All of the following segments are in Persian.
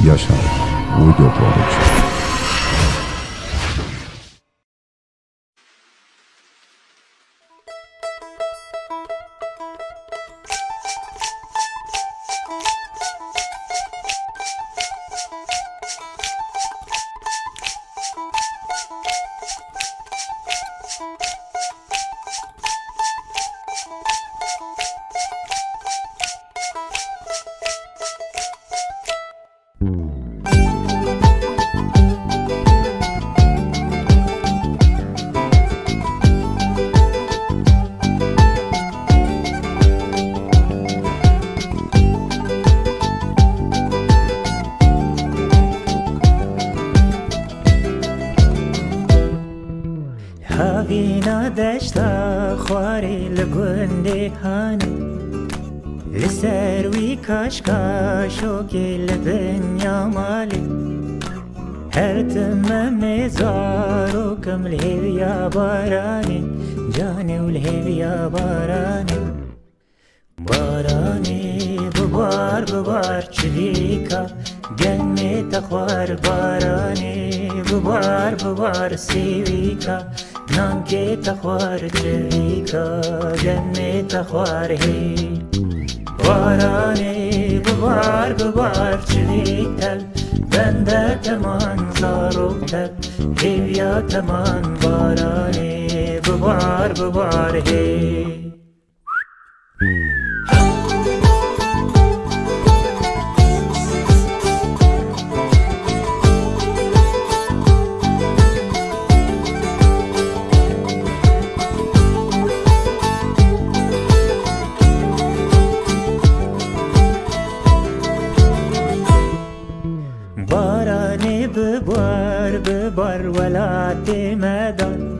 Yaşar Video Production. هاوینا دشتا خواری لگنده هانی لسر وی کاشکاشو که لدنیا مالی هر تم مزارو کم لهویا بارانی جانی و لهویا بارانی بارانی ببار چلیکا گنی تخوار بارانی ببار سیویکا نانکه تخوار چلیکا گنی تخوار هی بارانی ببار چلیکا بنده تمان زاروکتر هیویا تمان بارانی ببار هی بارانی ببار ولات مدان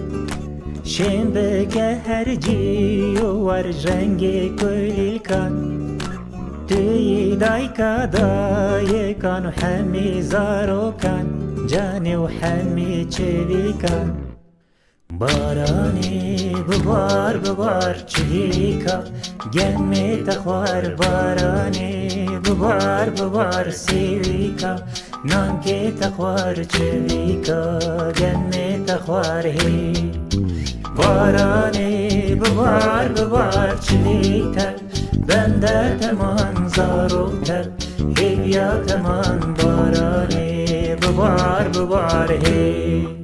شیم بگه هر جی و رنگ کلیل کن توی دای کن و همی زارو کن جانی و همی چوی کن بارانی ببار چلیکا گمی تخوار بارانی ببار سیویکا نانکی تخوار چلیکا گمی تخوار هی بارانی ببار چلیکا بنده تمان زاروکتر هیویا تمان بارانی ببار هی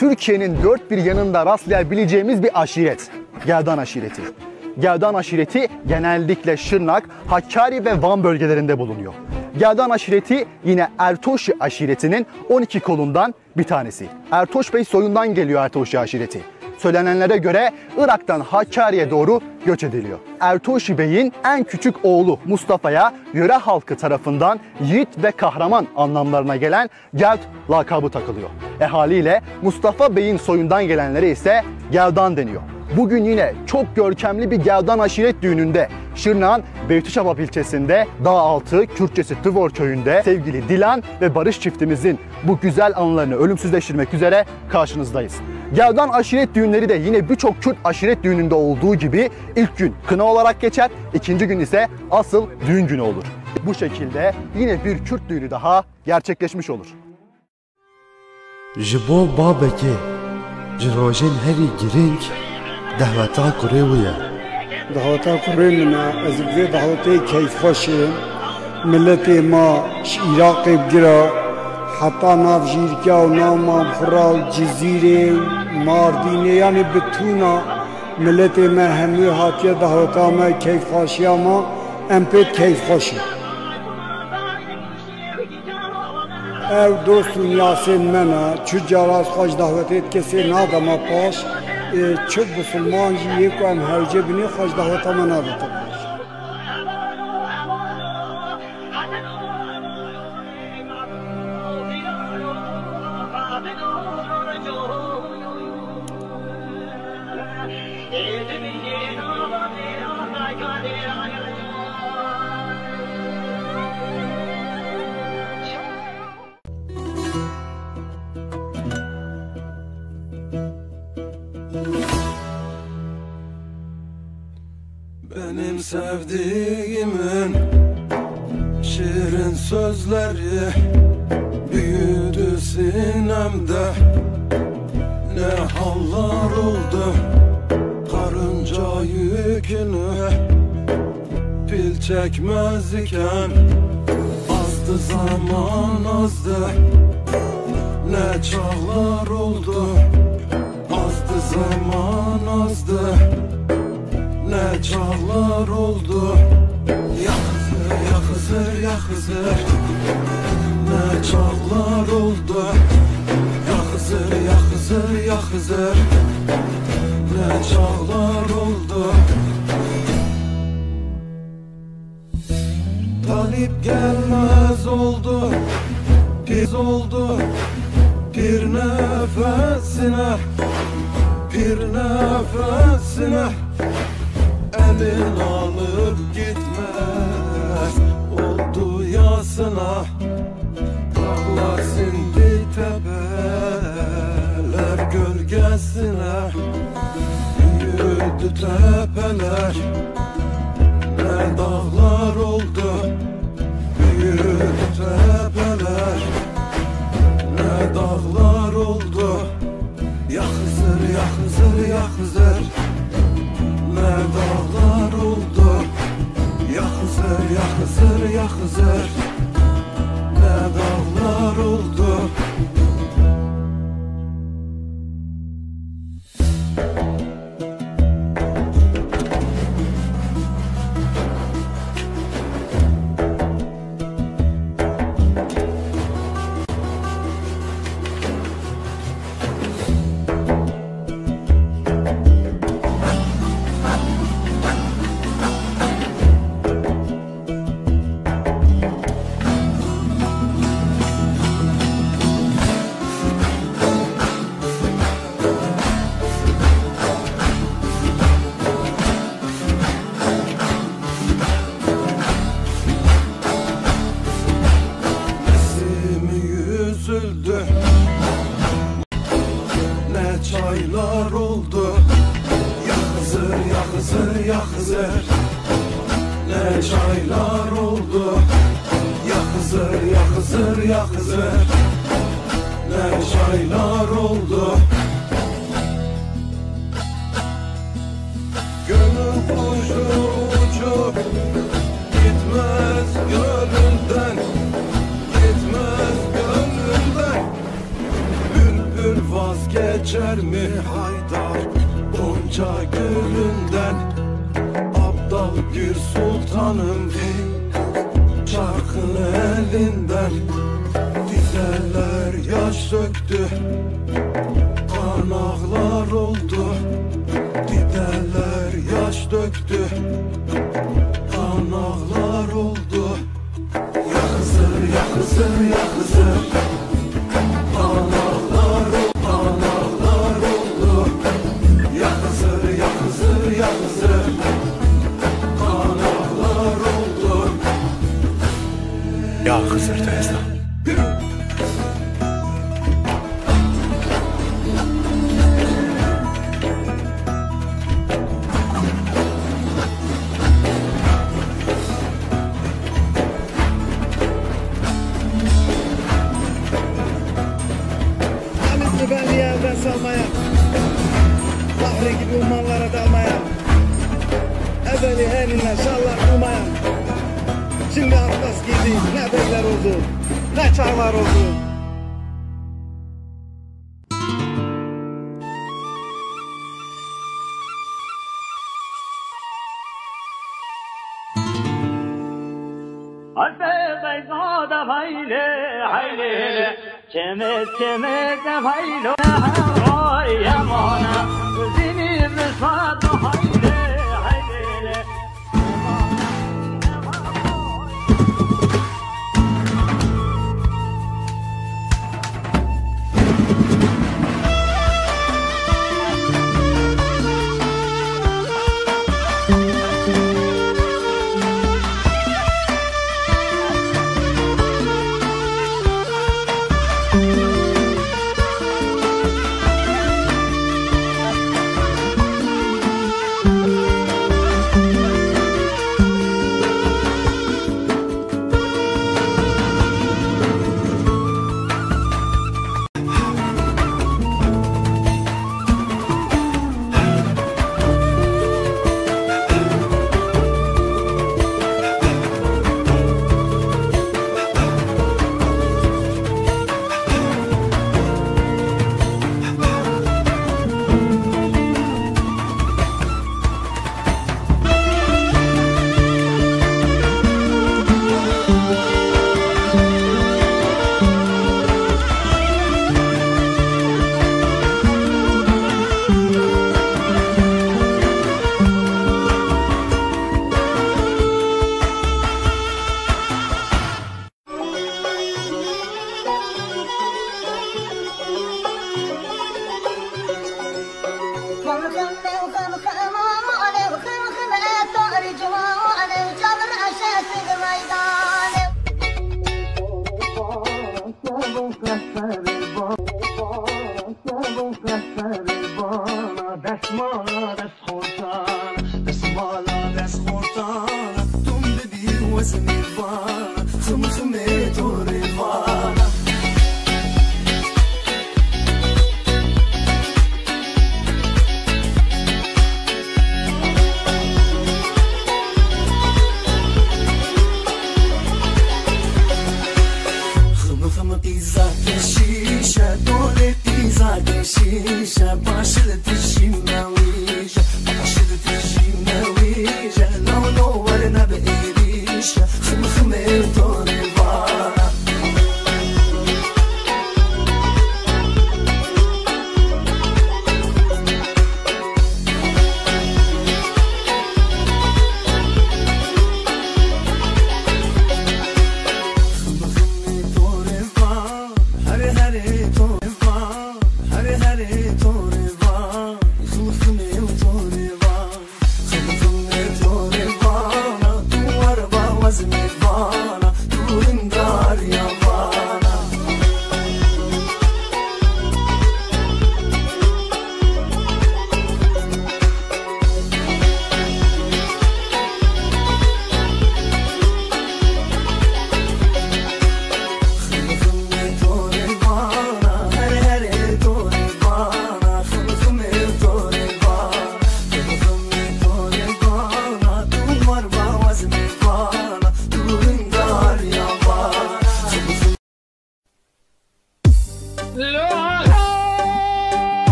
Türkiye'nin dört bir yanında rastlayabileceğimiz bir aşiret. Gerdan aşireti. Gerdan aşireti genellikle Şırnak, Hakkari ve Van bölgelerinde bulunuyor. Gerdan aşireti yine Ertoşi aşiretinin 12 kolundan bir tanesi. Ertoş Bey soyundan geliyor Ertoşi aşireti. Söylenenlere göre Irak'tan Hakkari'ye doğru göç ediliyor. Ertoşi Bey'in en küçük oğlu Mustafa'ya yöre halkı tarafından yiğit ve kahraman anlamlarına gelen Gerd lakabı takılıyor. Haliyle Mustafa Bey'in soyundan gelenlere ise Gerdan deniyor. Bugün yine çok görkemli bir Gerdan aşiret düğününde Şırnak'ın Beytüşabap ilçesinde Dağaltı, Kürtçesi Tıvor köyünde sevgili Dilan ve Barış çiftimizin bu güzel anılarını ölümsüzleştirmek üzere karşınızdayız. Gerdan aşiret düğünleri de yine birçok Kürt aşiret düğününde olduğu gibi ilk gün kına olarak geçer, ikinci gün ise asıl düğün günü olur. Bu şekilde yine bir Kürt düğünü daha gerçekleşmiş olur. Jibo babeke, jirojin heri giring, dahvata kureviye. Dahvata kuremina, ez vê davetê keyfxweşê, milletê ma Iraqê gira, heta nav Jirka û nav Mamxura û Cizîrê, Mardînê yanê bitûna Milleti me hemû hatiye dahota me keyfxaşiya ma em pê keyfxaşî. Ev dostum Yasin mena çu caras xweş davetê kesê nadama paş çu Müslüman jî yê ku em hewce binê xweş daveta me nadata paş. Benim sevdiğimin şirin sözleri büyüdü sinemde. Ne hallar oldu karınca yükünü pil çekmez iken azdı zaman azdı. Ne çağlar oldu azdı zaman azdı. Ne çağlar oldu ya Hızır ya Hızır. Ne çağlar oldu ya Hızır ya Hızır ya Hızır. Ne çağlar oldu. Talip gelmez oldu, piz oldu bir nefesine, bir nefesine. Elin alıp gitmez oldu yasına. Dağlar sindi tepeler gölgesine. Yürüdü tepeler ne dağlar oldu. Yürüdü tepeler ne dağlar oldu. Ya Hızır ya Hızır ya Hızır. Ne dağlar oldu ya Hızır ya Hızır ya Hızır. Ne dağlar oldu. Ne çaylar oldu ya Hızır ya Hızır ya Hızır. Ne çaylar oldu ya Hızır ya Hızır ya Hızır. Ne çaylar oldu. Gönül kuşu uçup gitmez gönlümden, gitmez gönlümden. Bülbül vazgeçer mi Haydar Gonca gülünden? Abdal bir sultanım çarkın elinden. Dizeler yaş döktü, kan ağlar oldu. Dideler yaş döktü, kan ağlar oldu. Ya Hızır ya Hızır ya Hızır. Kan ağlar oldu, kan ağlar oldu. Ya Hızır ya Hızır ya Hızır. Kan ağlar oldu. Ya Hızır teyze. Güvenliği elden salmaya, Bahri gibi ummanlara dalmaya, evveli elinle şallar bulmaya. Şimdi Atlas giydi, ne beyler oldu, ne çağlar oldu. والبيض فايلة حيلة كمت فايلة يا مانا زيني بصاد حيلة حيلة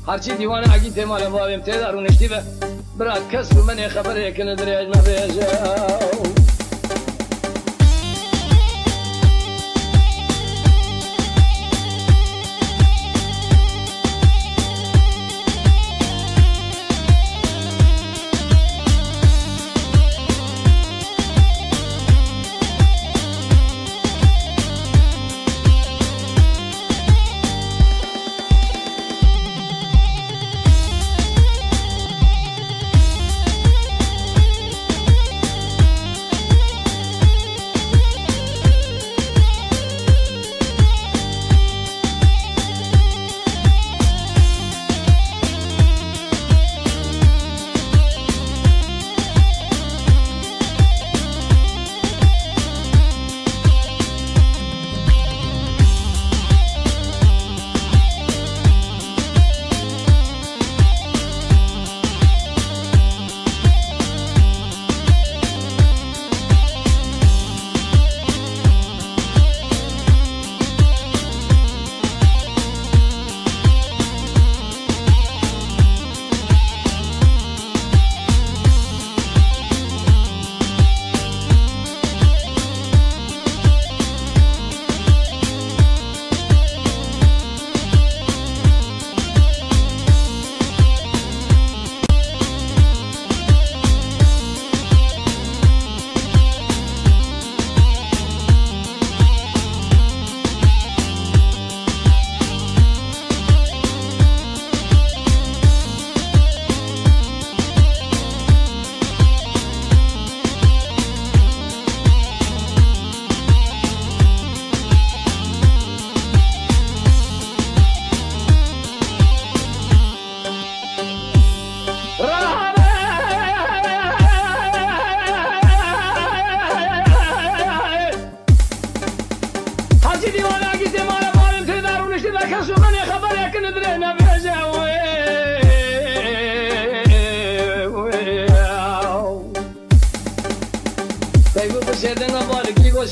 هرچی دیوانه اگه تمال بابیم تدارونشتی به برات کس به من خبر یکن دریاج نبیجه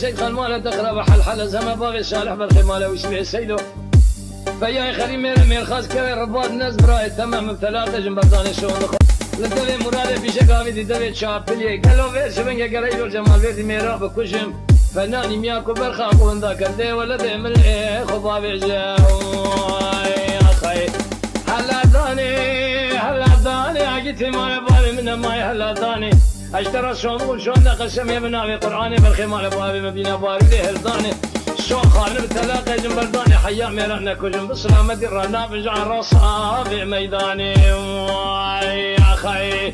سيد خان ماله تقرب حل زما باغي صالح برخي ماله ويسمع سيدو فيا خلي مير خاص كوي رباط الناس براي تمام ثلاثه جنبرداني شو لدوي مراد في شكاوي دي دوي شابلي قالوا في شبنجا قريب جمال فيدي ميرا بكشم فناني مياكو برخا قون ذاك الدي ولا دي من خضاب يا اخي هلا داني عقيتي ما بالي من ماي هلا داني اشترى شلون قسم يا بنابي قراني بالخمال بابي مبينا باري ليه الداني شو خالنا بثلاثه جنبرداني حيا ميرنا كجن بسلامة الرنا بجعل راسها في ميداني يا اخي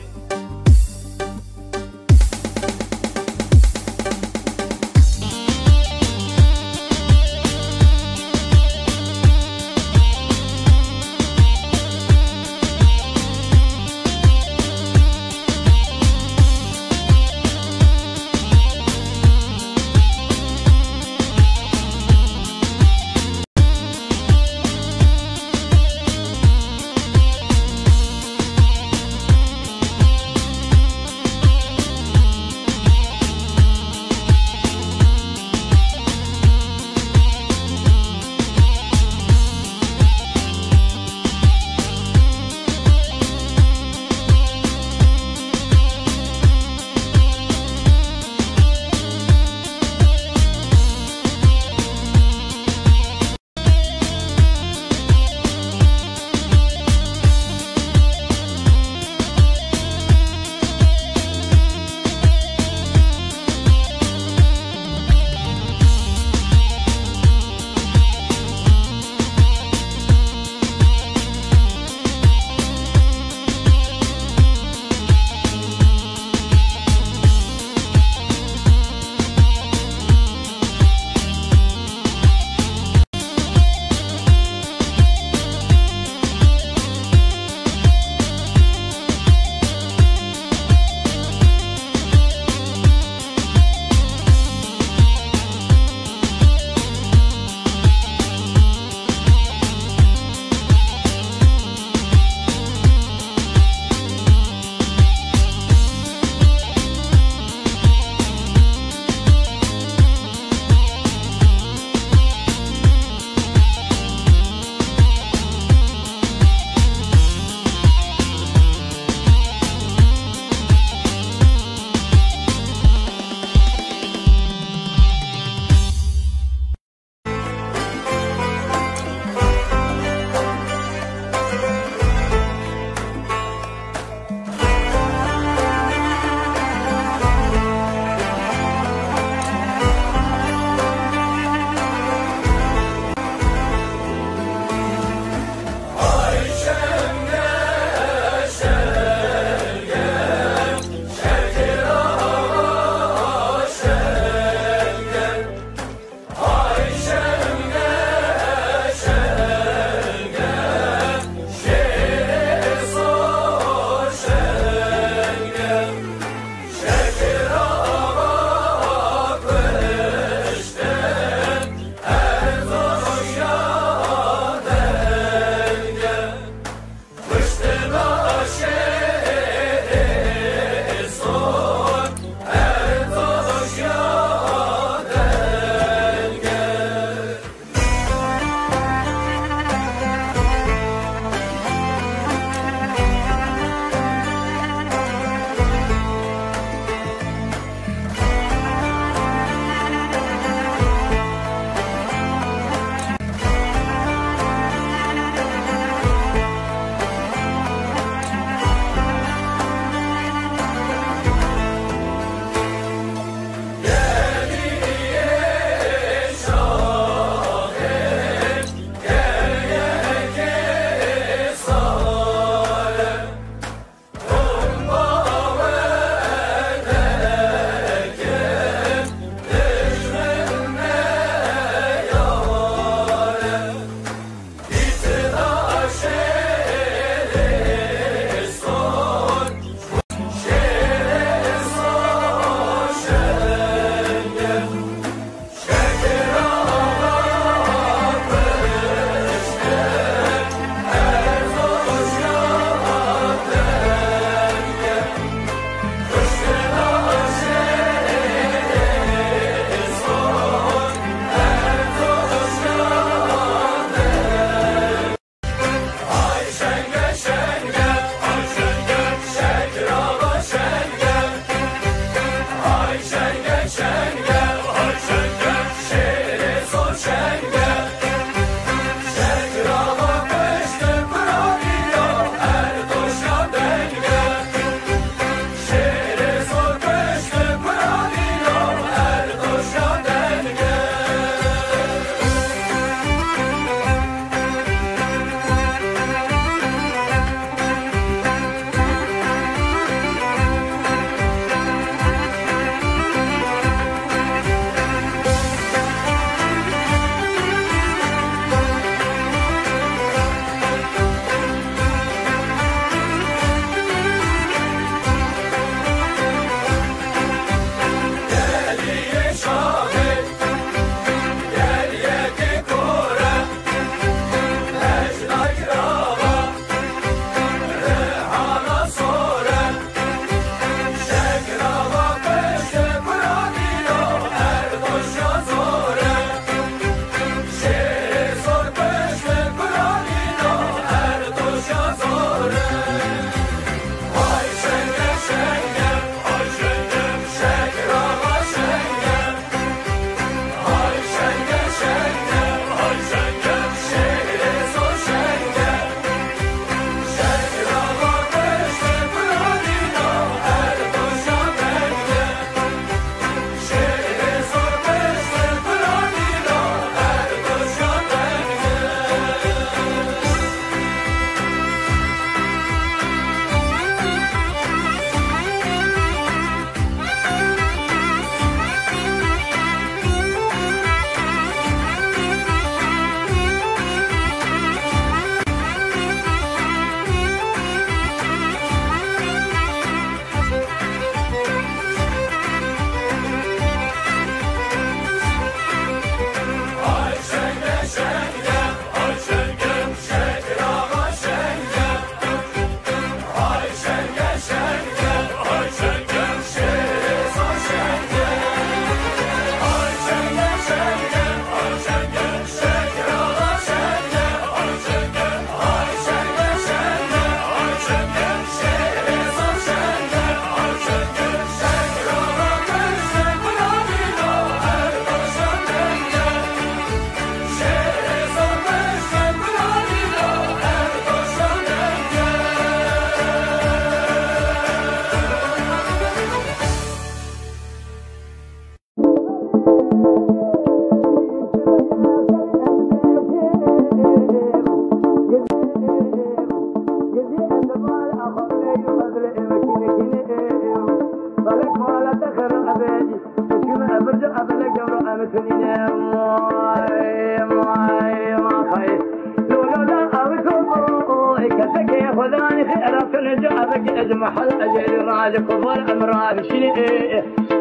خذاني خيرات نجابك اجمحل اجل راج كبر امراض شني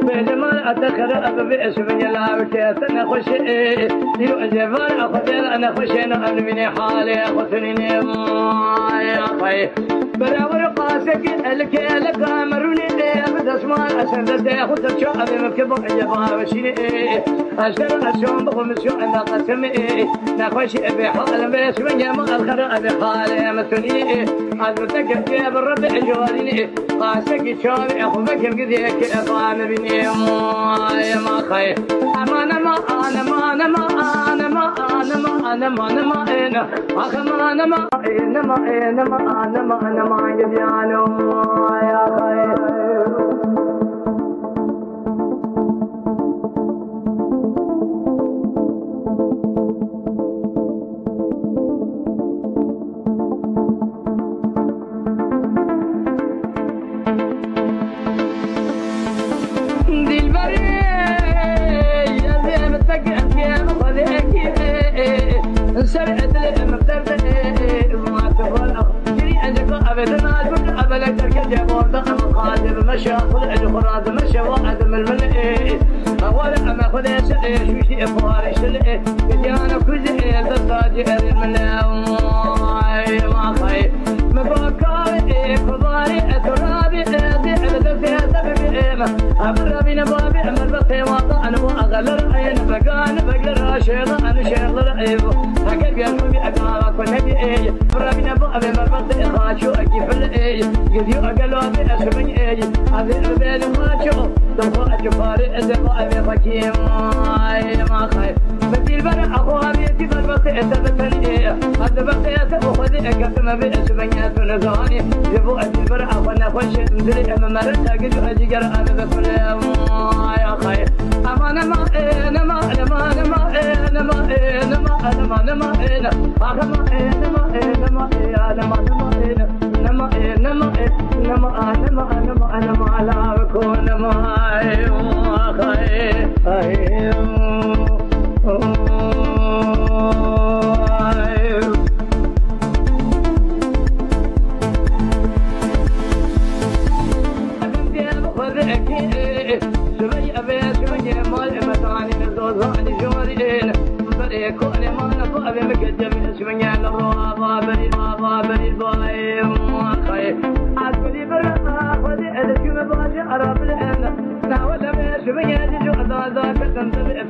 بجمال اتخر اب باسم يلاوك انا خوش يو جبال اخذ انا خوش انا من حالي اخذني يا خي براور قاسك الك امرني بتسمع اسد تاخذ تشوف مكبر جبال شني اشتر اشوم بخمسو انا قسمي نخوش بحال باسم يا ما الخر ابي حالي مثني أذبتك يا بالربع جواريني قاسك شوفي أخوك بقديك أفان بني يا ما خير أما أنا ما أنا ما أنا ما أنا ما أنا ما أنا ما أنا ما أنا أخ ما أنا ما أنا ما أنا ما أنا ما أنا ما جبيانو يا خير سرعت المقدر ما تقول جري عندك ابدا اقول ابلك تركب يا بورد قادر مشى خذ الخراز مشى وعد من الملئ اول اما خذ شو شيء فارش لي انا كذا الدجاج من ما خير مبكر كباري ترابي أبرا بين بابي أمر بقي واقع أنا وأغلر عين بقان بقلر شيخ أنا شيخ رعيب أقل قلبي أقارك ونبي إيه أبرا بين بابي أمر بقي خاشو أكيف الإيه قد يؤقل وابي أسمي إيه أبي أبي خاشو دمخو أجفاري أدفع أبي فكيم ما خير بديل برا أخوابي تبر بقي أتبتني إيه أتبقي أتبخذي أكتم بأسميات ونزاني يبو أديل برا أخونا خوش مدري أما مرد أقل أجيقر أنا بكل يا خير أنا ما أنا ما أنا ما أنا ما أنا ما أنا ما أنا ما أنا ما أنا أنا ما أنا ما أنا ما أنا ما أنا ما أنا ما أنا ما أنا ما أنا ما أنا ما لا بكون ما خير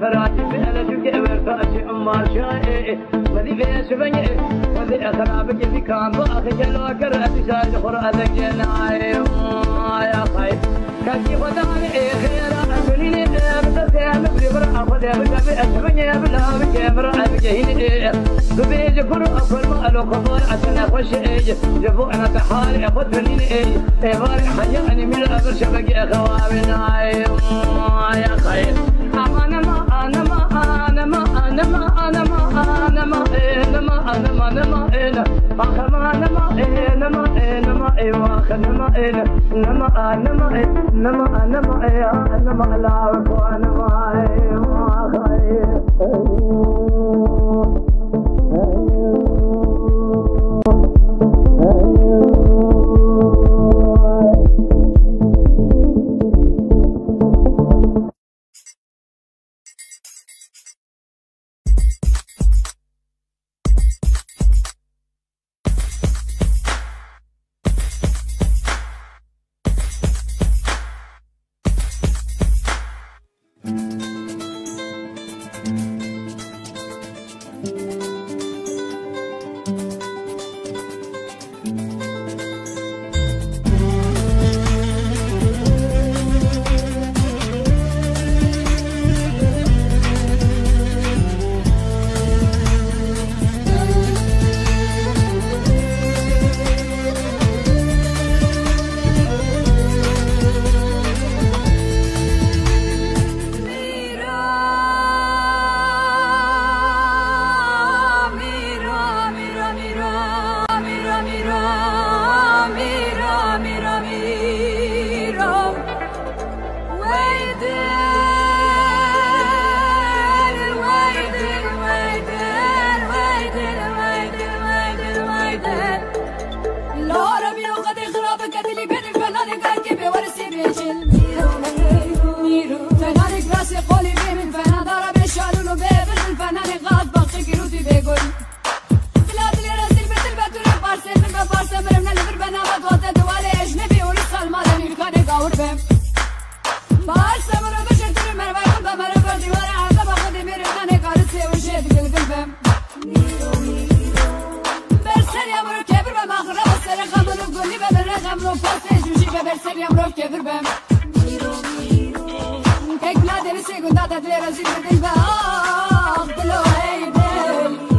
فراتي بألجك ورتاشي أمار شائع وذي في سبني وذي أخرابك في كام بأخي جلوك رأسي ساج خرأتك جناي يا خير كذي وداني خيرا أسنيني بتسيام بريبر أخذ بجبي أسبني بلا بكامر أبجهيني دبيج كرو أكل ما ألو خبار أسنا خوش جبو أنا تحالي أخذ منيني إباري حياني من الأبر شبكي أخوابنا يا خير أنا ما أنا ما أنا ما أنا ما أنا ما أنا ما أنا ما أنا ما أنا ما أنا أخ ما أنا ما أنا ما أنا ما أخ أنا ما أنا ما أنا ما أنا ما أنا ما أنا ما لا وأنا ما خير خير يمرو كبر بام كيك بلاد رسي قد تدري رزيد بالباب دلو هيدل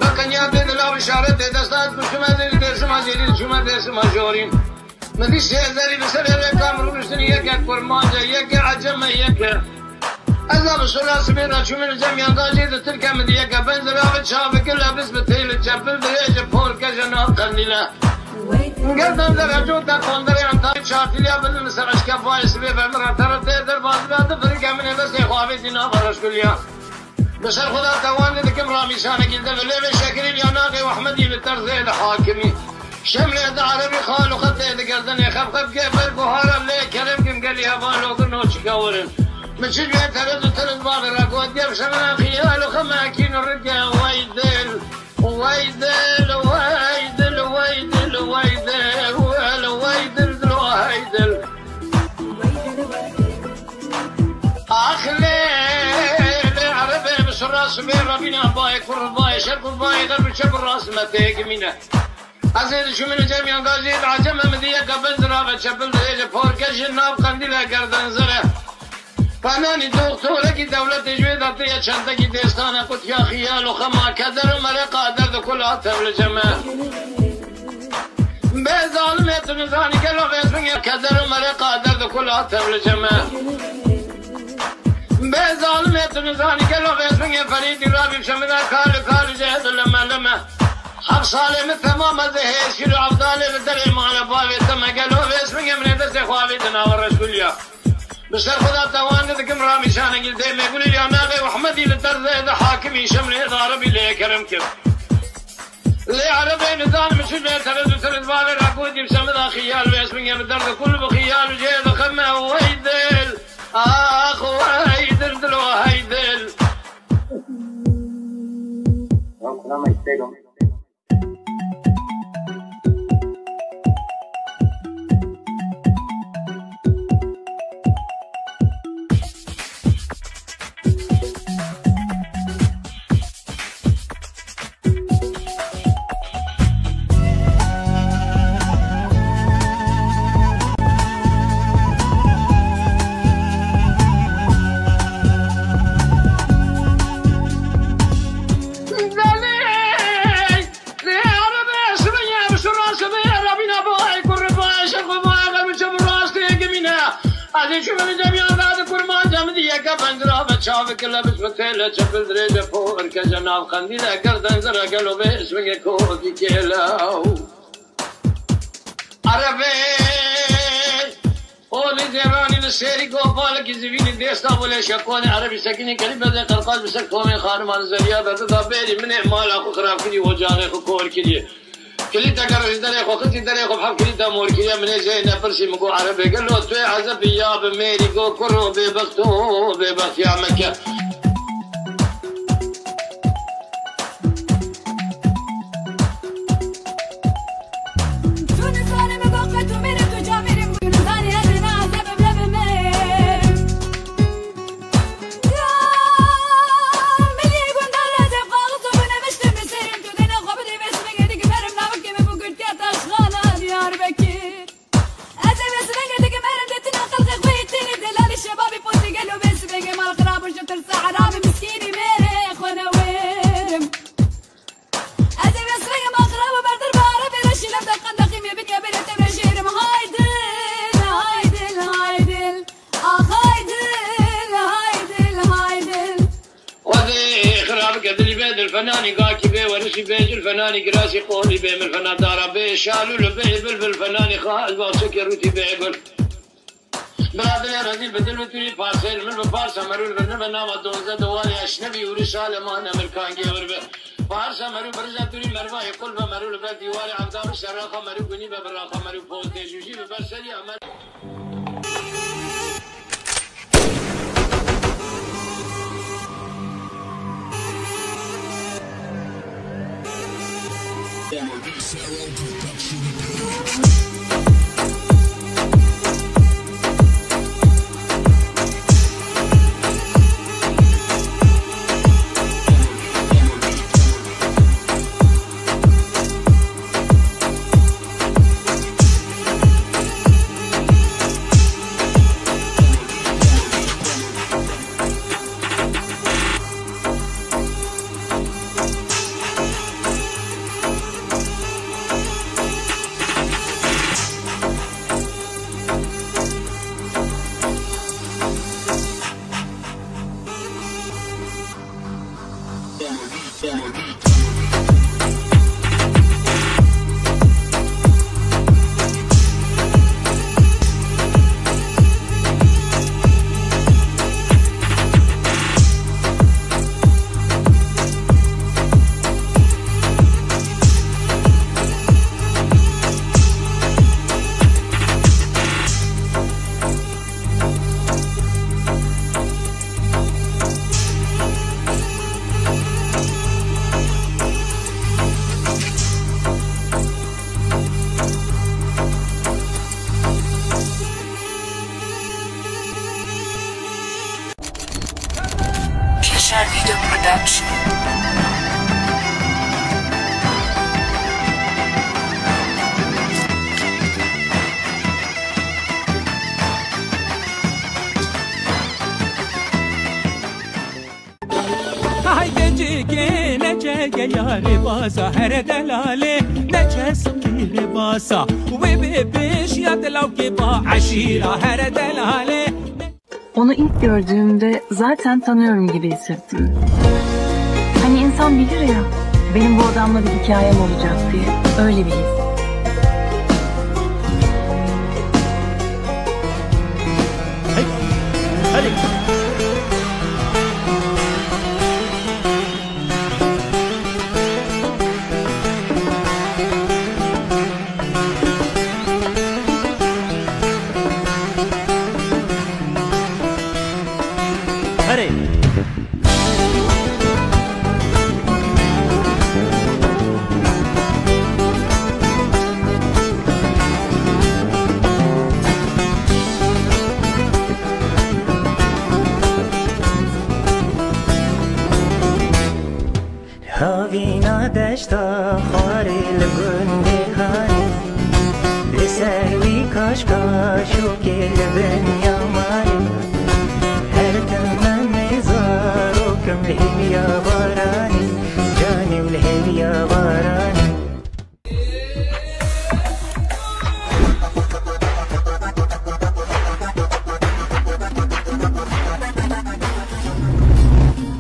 بکنیا به دلاب اشاره ده دستات بشما دلی درسما جدید شما درسما جورین ندی سیزاری بسر رکام روشنی یک کرمانجا یک عجمه یک ازم سلاس میرا چومن جمعیان داجی دستر کم دی یک بنزر آب چاب کلا بس بتیل چپل دریج پول کجناب قندیلا گردم در جو تا کندری انتا چارتیلیا بن مسرش کا فایس به بمر طرف در باز بعد فرق من بس خوابی دینا برش کلیا بسر خدا توان دکم رامی شانه گلده ولی به شکری یاناقی و احمدی بالطرز الحاکمی شمل عربي خالو خطه دقردن خفخف كيف البهار اللي كلمكم قال لي هبالو كنو تشكورن مشي بيه ترد باغر اكو دير شمنا خيال وخماكين الرقا ويدل ويدل ويدل ويدل ويدل ويدل ويدل اخلي العربي بس الراس بين ربنا باي كل باي شرق باي غرب شرق الراس ما تيقمينه عزيز شو من جميع قازيد عجم مدية قبل زرابة شبل ديجة فوركش الناب قنديلة قردن زره فاناني دكتورة کی دولت جوید عطية شنطة کی ديستانة قد يا خيال وخما كدر ومري قادر دو كل عطف لجمع بظالمية نزاني كلو بيسمي كدر ومري قادر دو كل عطف لجمع بظالمية نزاني كلو بيسمي فريد رابي بشمدار كالو جهد لما حق صالح تمام زهير شنو عبدالي بدري معنا بابي تم قالوا باسمك من درس اخوابي تناور رسوليا بس خدا توان ذكم رامي شان قلت ما يقول لي انا غي واحمدي للدرس هذا حاكمي شمل هذا عربي لي كرمكم لي عربي نظام مش ترد بالي راكودي بسمدا خيال باسمك من درس كل بخيال وجيد خمه ويدل اخ ويدل دلو هيدل شافك لابس بتيلة شفل دريجة فوق كجناب خنديلة قردن زرق قالوا باسمك كودي كيلاو عربي قولي زيراني للسيري قوفالك يزيفيني ديستا ولا شكوني عربي سكيني كلمة ذي قرقاز بسكومي خانمان الزريابة تضابيري من إعمال أخو خراب كدي وجاغي أخو كور كدي كليتا قرش دريخ وخطي دريخ وبحب كليتا مور كليا من زينا برسي مقو عربي قال له توي عزب يا بميري قو كرو ببختو ببخت يا مكة الفناني قاكي بي ورشي بيج الفناني قراسي قولي بي من الفنان دارا بي شالو لبي بالفناني خالد باوسك يروتي بي برادر رزيل بدل بتوري بارسل من بارسا مرور بدل بنام دوزة دوالي أشنبي ورشال ما نمركان جبر بارسا مرور برزة توري مروا يقول بمرور بديوالي عبدال الشراخة مرور بني ببراخة مرور بوزي جوجي ببرسلي أمر Video Production. Haydi gelecek yâri basa her delale nece sıkîri basa ve bebeş yadlav ki ba aşira her delale. Onu ilk gördüğümde zaten tanıyorum gibi hissettim. Hani insan bilir ya, benim bu adamla bir hikayem olacak diye, öyle bir his. Hadi. هاوینا دشتا خاری لگنده خانی لسروی کاش کاشو کل بنیا ماری هر تمام مزارو کم لهویا بارانی جانی و لهویا بارانی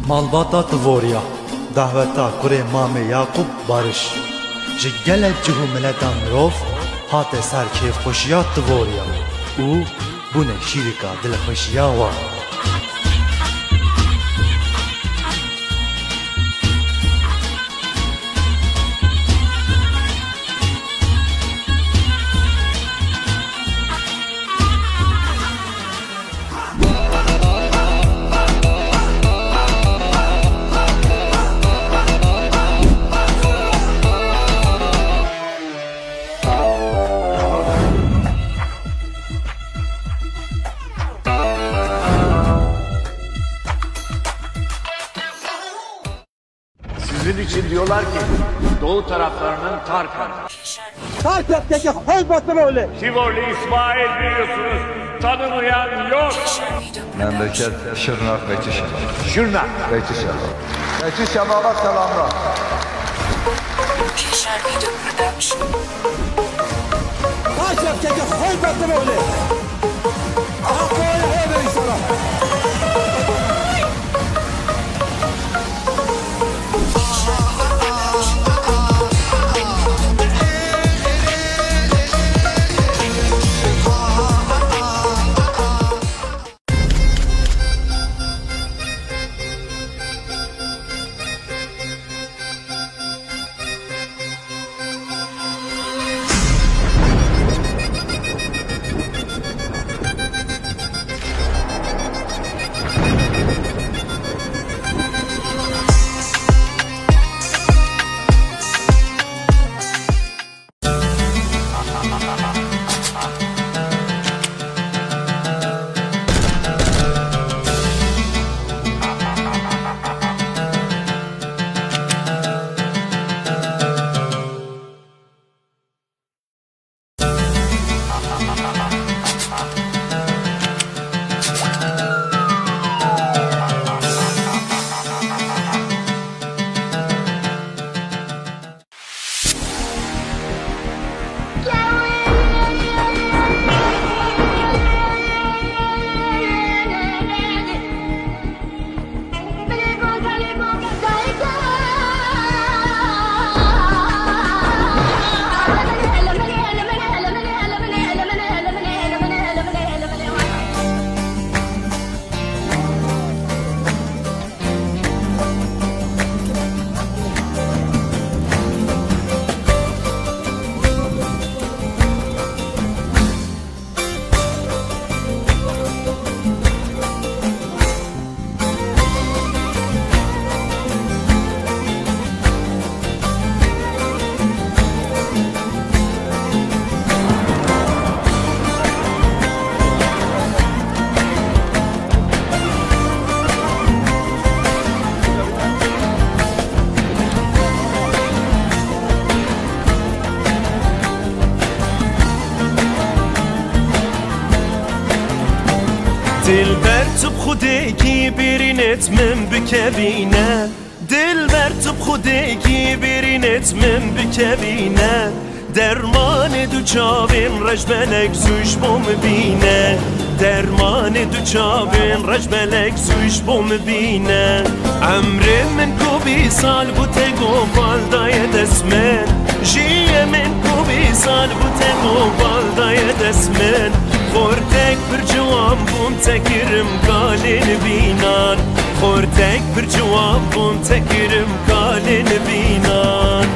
Malbata Tvorya Daveta Kure Mame Yakup Barış Ji gelek cihu miletan mirov hate ser kêfxweşiya Tvorya û bûne şîrika dilxweşiya wan. Sizin için diyorlar ki doğu taraflarının Tarkan. Tarkat'taki Haybat'ın oğlu. Tivoli İsmail biliyorsunuz. Tanımayan yok. Memleket Şırnak ve Çişema. Şırnak. Ve Çişema. Ve Çişema'ya selamlar. Video Production. Tarkat'taki Haybat'ın oğlu. Hakkı'ya hemen sana. دلبر تو بخودگی برینت من بکبینه دلبر تو بخودگی برینت من بکبینه درمان دو چاوین رجملک زوش بوم بینه درمان دو چاوین رجملک زوش بوم بینه عمر من کوبی سال بوته گوبال دای دسمن جیه من کوبی سال بوته گوبال دای دسمن خورتک بر جوان بوم تکرم کالین بینان خورتک بر جوان بوم تکرم کالین بینان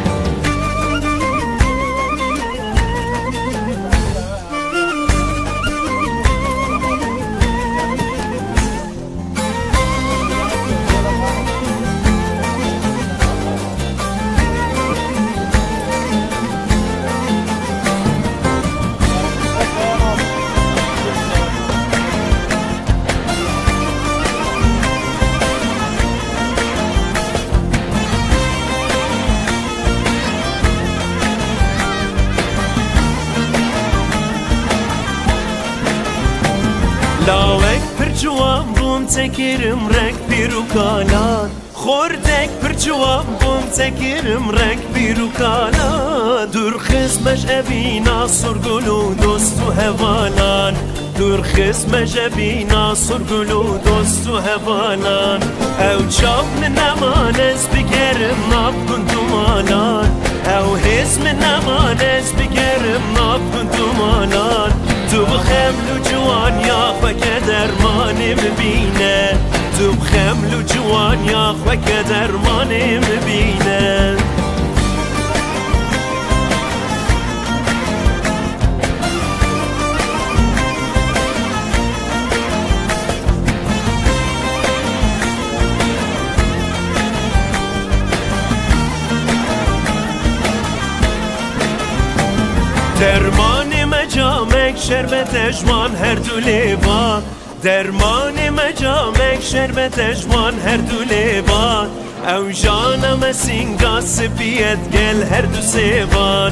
لاوک پر جوان بوم تکرم رک بیرو کالان خوردک پر جوان بوم تکرم رک بیرو کالان دور خسمش ابینا سرگلو دوست و هوالان دور خسمش ابینا سرگلو دوست و هوالان او چاب نمانز بگرم ناب کندو مالان او حسم نمانز بگرم ناب کندو مالان تو بخملو جوان یا خوک درمانی مبینه تو بخملو جوان یا خوک درمانی مبینه درمان مجامک شربت اجوان هر دو لیوان درمان مجامک شربت اجوان هر دو لیوان او جانم سینگا سپیت گل هر دو سیوان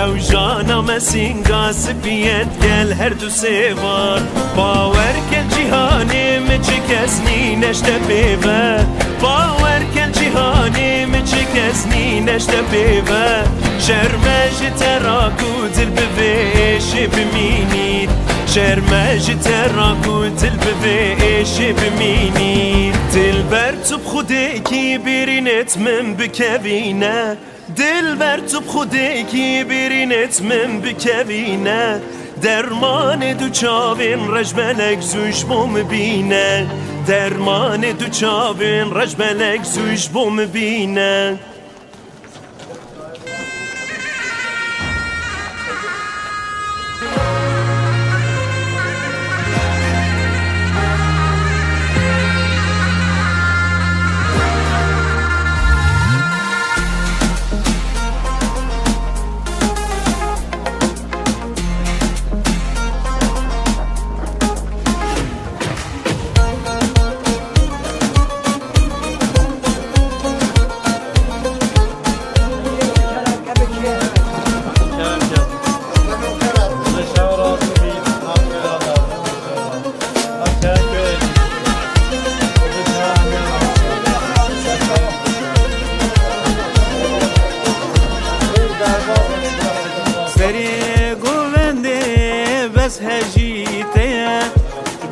او جانم سینگا سپیت گل هر دو سیوان باور کل جهانی مچه کس نی نشته بیوه باور کل جهانی مچه کس نی نشته بیوه شرمج تراکو دل بویش بمینید شرمج تراکو دل بویش بمینید دل بر تو بخودگی برینت من بکوینه دل بر تو بخودگی برینت من بکوینه درمان دو چاوین رجملک زوش بوم بینه درمان دو چاوین رجملک زوش بوم بینه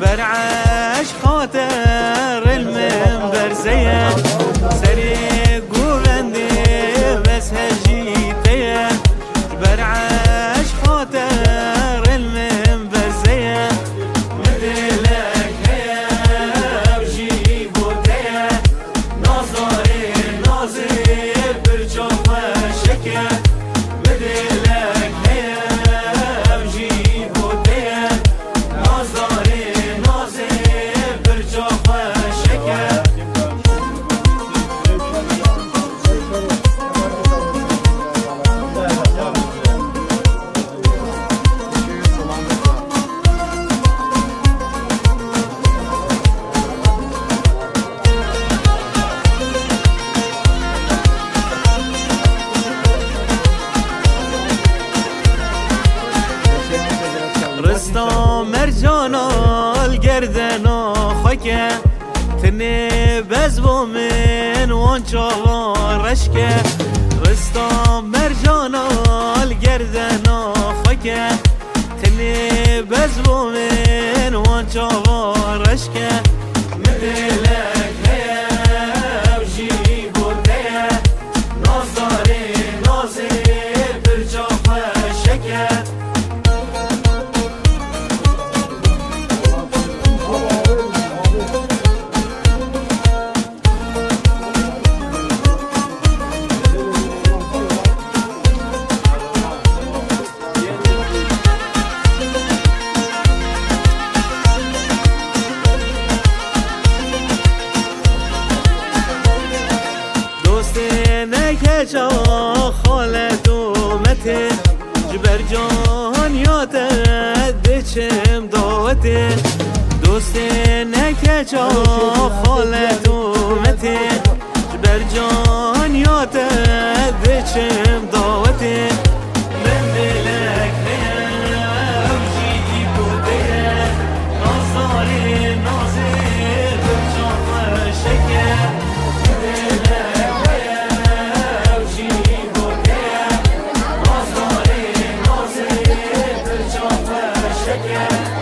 برعاش خاطر المنبر زين سريق وغندي بس هجيتين برعاش خاطر المنبر زين مثلك هيا بجيب وديا نظري ناظر برجوف شكل مثلك هيا بجيب وديا نظري رستم مرجان الگردن خاکه تنه بزبو من وان چاوارشکه رستم مرجانال گردنا خاکه تنه بزبو من وان چاوارشکه مدلک هیا وجی بوده نازداره نازه برجا خشکه جا خالت اومته جبر جان یادت بچم داوته دوست نکه جا خالت اومته جبر جان یادت بچم داوته من ملک نیم جیدی بوده نازاره نازه برجام شکر Yeah.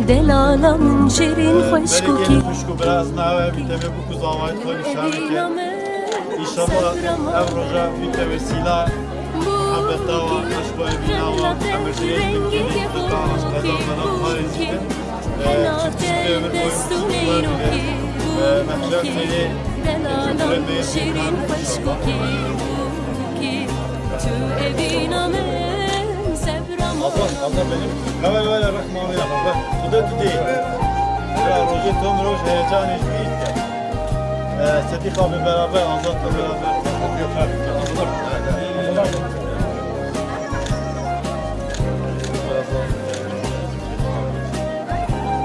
دلالم شیرین خوشگوکی خوشگو براز نوه بیتوه بکو زاوایت خوی شامکه ایشالله او رجا بیتوه سیلا حبتا و اشبای بینا و امرشیه بکنی بطانش قدامنا خارجیه چیزی بر خوی و محجاب خیلی دلالم شیرین خوشگوکی تو evin amem sevram Allah benim. Kavay böyle rahmanı yapar. Bak bu da değil. Ya Roger Tom Roş heyecan izleyip de. Sedik abi beraber, Azat'la beraber.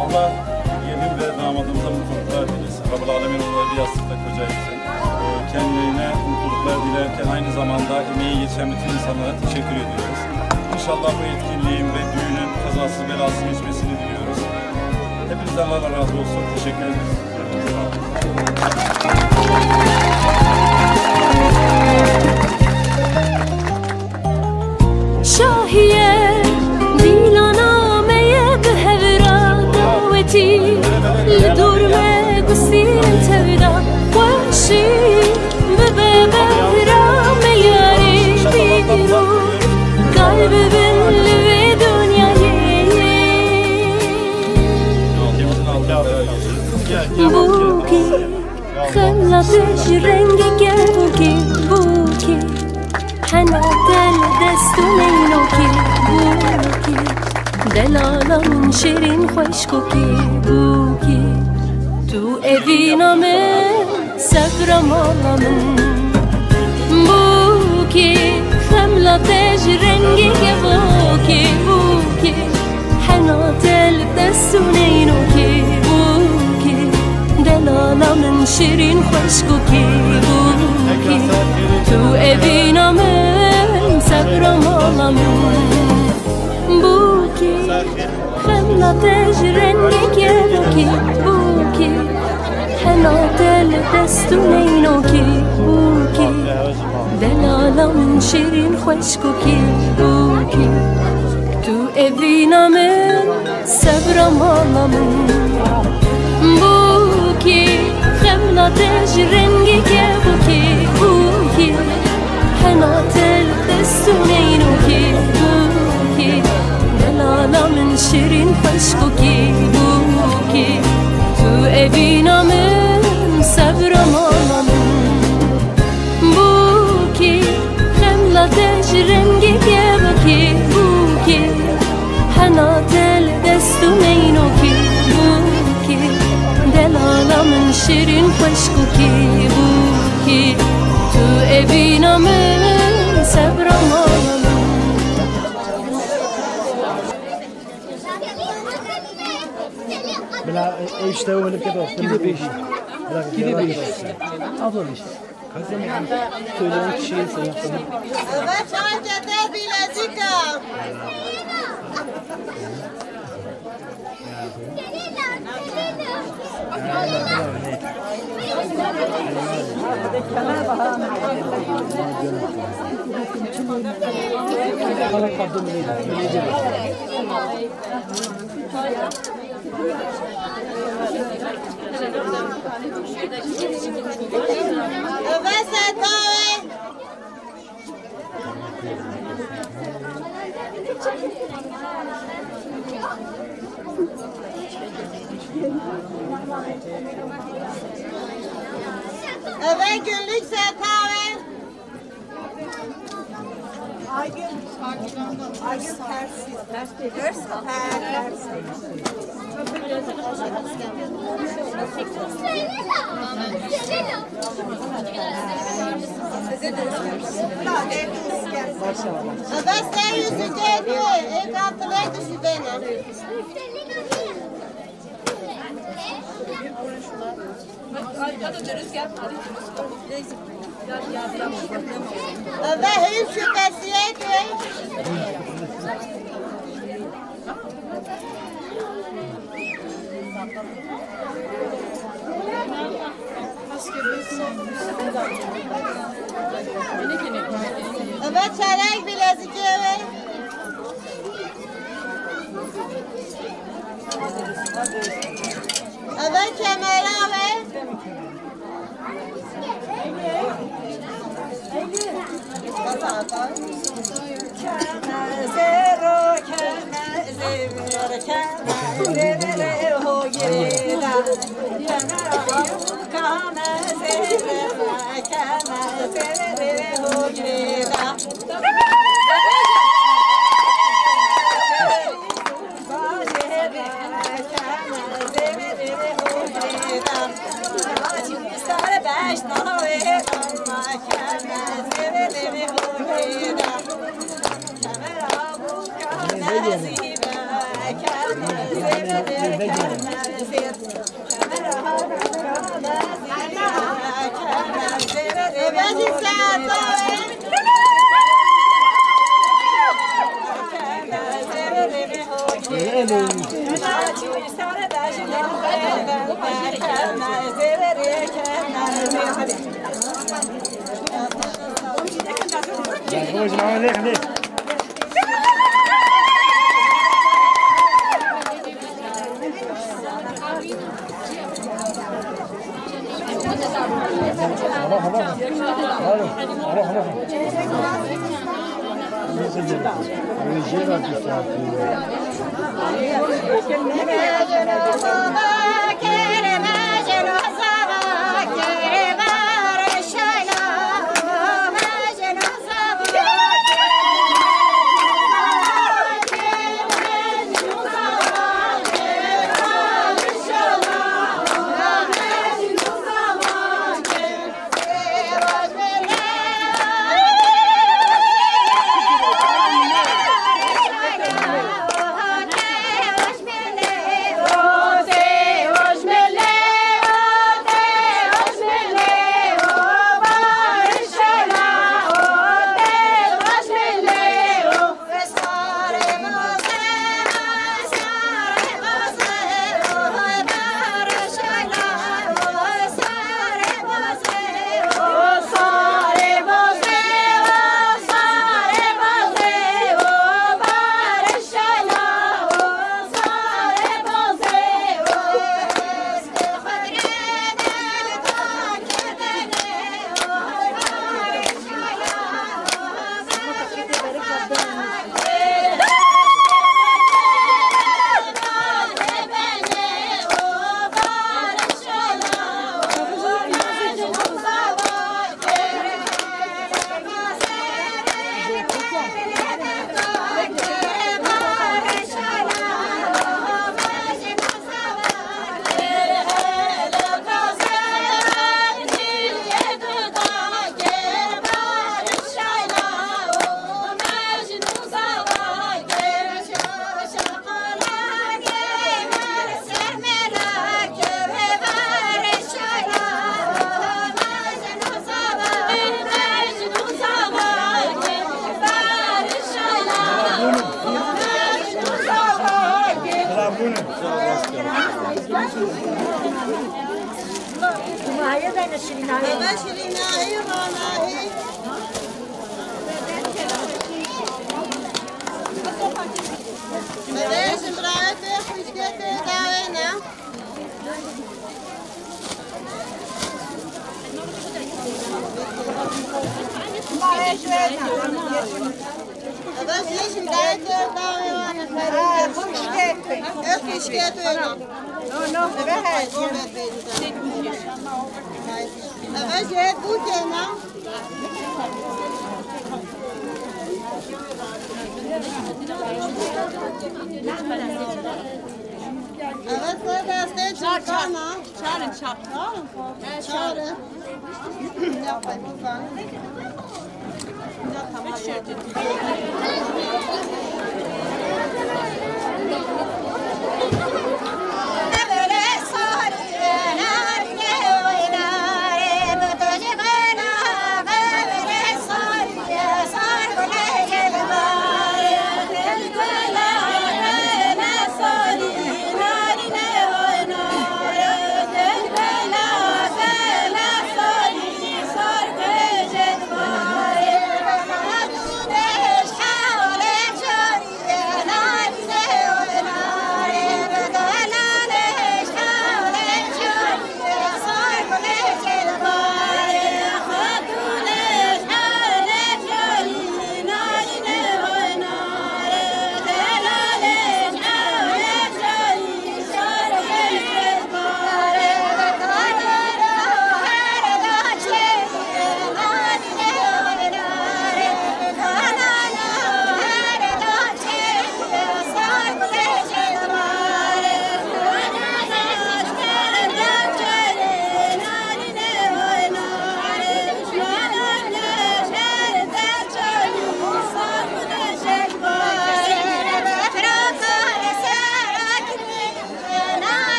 Allah gelin ve damadımıza mutluluklar dilesin. Rabbul Alemin onları bir yastıkta koca etsin. Kendilerine mutluluklar dilerken aynı zamanda emeği geçen bütün insanlara teşekkür ediyoruz. İnşallah bu etkinliğin ve düğünün kazasız belasız geçmesini diliyoruz. Hepinizden Allah razı olsun. Teşekkür ederiz. شاهية ديلانامية بهورا دعوتي لدور ما قصير تبدا وشي ببهورا مياري بيرو قلب باللي دنياي بوكي خلطش رنجك بوكي بوكي حنا دل دستونينوكي بوكي دلالا من شيرين خوشكوكي بوكي تو evina من سفرة مالا من بوكي خملة رنجك بوكي بوكي حنا دل دستونينوكي بوكي دلالا من شيرين خوشكوكي بوكي تو evina من سفرة مالا من بوكي خملة رنجك بوكي بوكي حنا دل دستونينوكي بوكي دلالا من شيرين خوشكوكي بوكي تو evina من سفرة مالا من بوكي خملة رنجك بوكي بوكي حنا دل دستونينوكي بوكي دلالا من شيرين خوشكوكي بوكي تو evina من سفرة مالا من بوكي خملة رنجك بوكي بوكي حنا دل دستونينوكي بوكي دلالا من شيرين خوشكوكي بوكي تو evina من سفرة مالا من بلا ايش تو ولا كده كده بيش كده بيش افضل işte söyleyen kişiye sayın. Evet hacete bilezikam. Evet Setavi. Evet günlük Setavi. Aygün tersi. Ters. Evet sen yüzünceydi. İlk altılıydı şu beni. Evet hiç şüphesiydi. Evet çelenk bilezik evet. Evet kemeri evet. How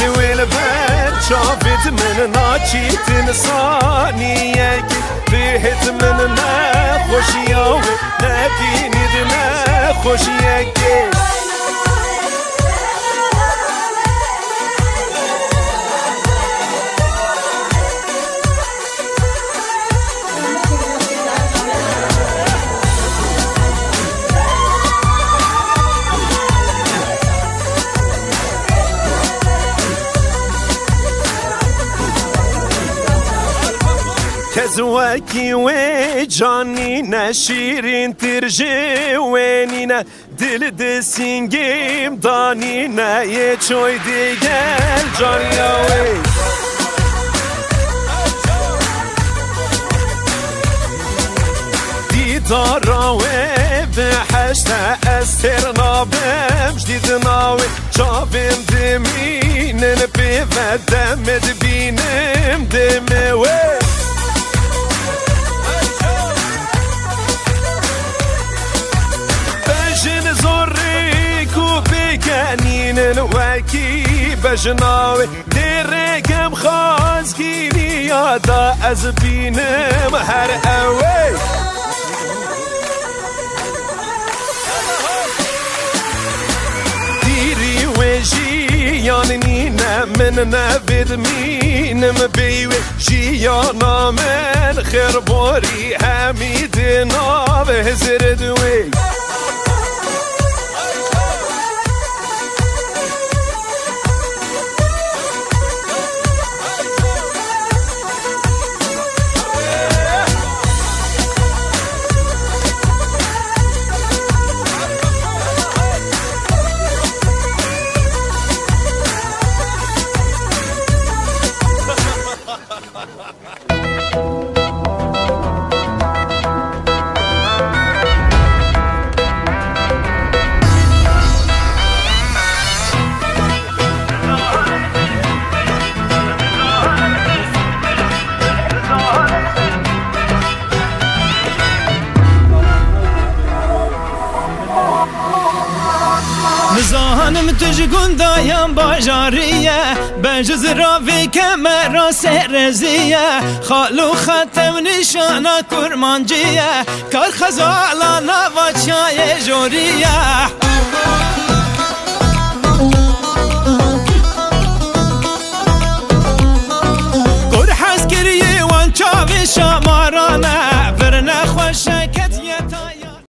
دويل بر شافت من ناچيت انسانيك بهت من نخوشيا نبيني نخوشيك كزواكي وجاني نشيرين ترجي وينينا دل دسينجيم دانينا يتشوي ديگل جانياوي داراوي بحشتا استرنا بمجديد ناوي جابم دمينن بفدم دبينم دموي بجن زوريكو بكنين وكي بجناوي دركم خازكيني يادا ازبينم هر اوي جيانينا من نبد مينم بيوي جيانا من خير بوري حميدنا بهزر دوي نزانم تجگون دایم باجاریه بجز راوی کمرا سرزیه خالو ختم نشانه کرمانجیه کار خزالانا و چای جوریه